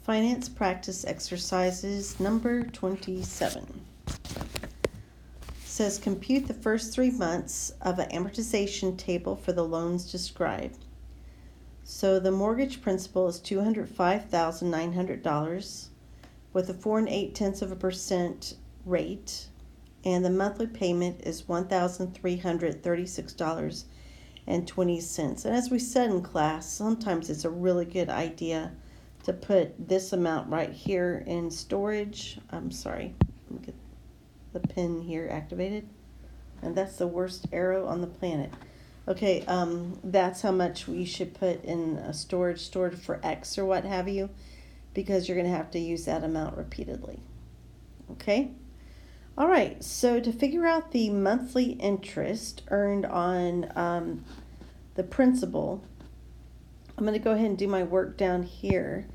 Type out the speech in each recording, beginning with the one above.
Finance practice exercises number 27. Says compute the first 3 months of an amortization table for the loans described. So the mortgage principal is $205,900 with a 4 8/10% rate, and the monthly payment is $1,336.20. And as we said in class, sometimes it's a really good idea to put this amount right here in storage. I'm sorry, let me get the pen here activated. And that's the worst arrow on the planet. Okay, that's how much we should put in a storage stored for X or what have you, because you're going to have to use that amount repeatedly. Okay? All right, so to figure out the monthly interest earned on the principal, I'm going to go ahead and do my work down here.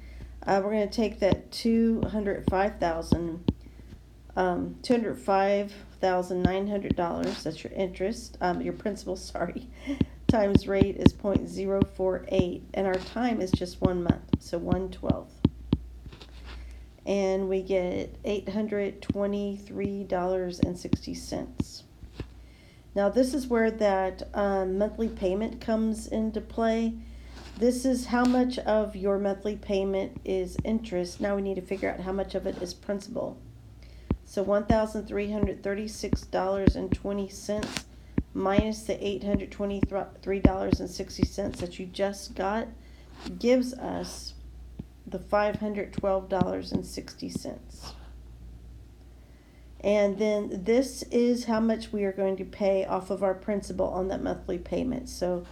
We're going to take that $205,900, that's your interest, your principal, sorry, times rate is 0.048, and our time is just 1 month, so 1/12. And we get $823.60. Now this is where that monthly payment comes into play. This is how much of your monthly payment is interest. Now we need to figure out how much of it is principal. So $1,336.20 minus the $823.60 that you just got gives us the $512.60. And then this is how much we are going to pay off of our principal on that monthly payment. So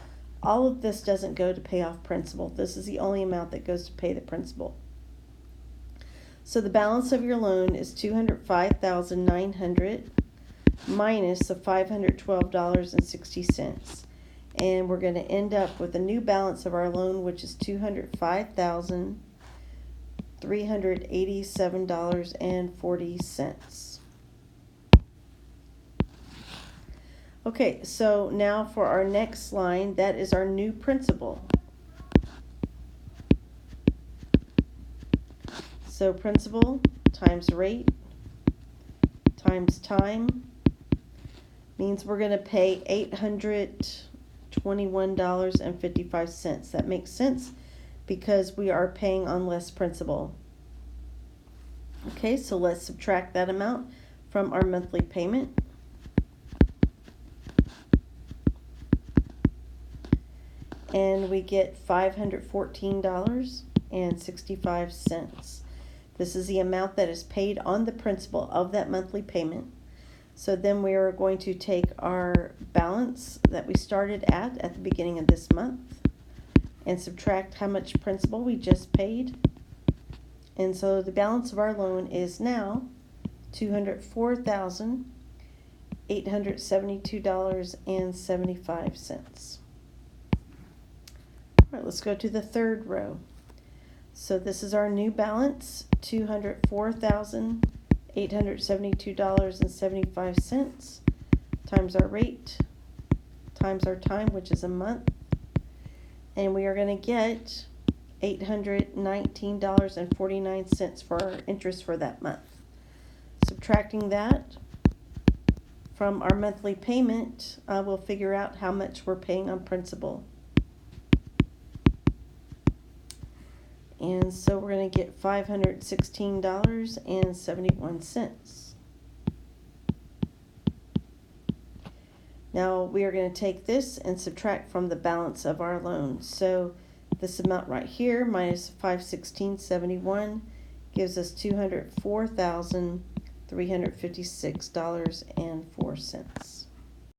all of this doesn't go to pay off principal. This is the only amount that goes to pay the principal. So the balance of your loan is $205,900 minus the $512.60. And we're going to end up with a new balance of our loan, which is $205,387.40. Okay, so now for our next line, that is our new principal. So principal times rate times time means we're going to pay $821.55. That makes sense because we are paying on less principal. Okay, so let's subtract that amount from our monthly payment. And we get $514.65. This is the amount that is paid on the principal of that monthly payment. So then we are going to take our balance that we started at the beginning of this month and subtract how much principal we just paid. And so the balance of our loan is now $204,872.75. All right, let's go to the third row. So this is our new balance, $204,872.75 times our rate times our time, which is a month. And we are going to get $819.49 for our interest for that month. Subtracting that from our monthly payment, we'll figure out how much we're paying on principal. And so we're going to get $516.71. Now we are going to take this and subtract from the balance of our loan. So this amount right here minus $516.71 gives us $204,356.04.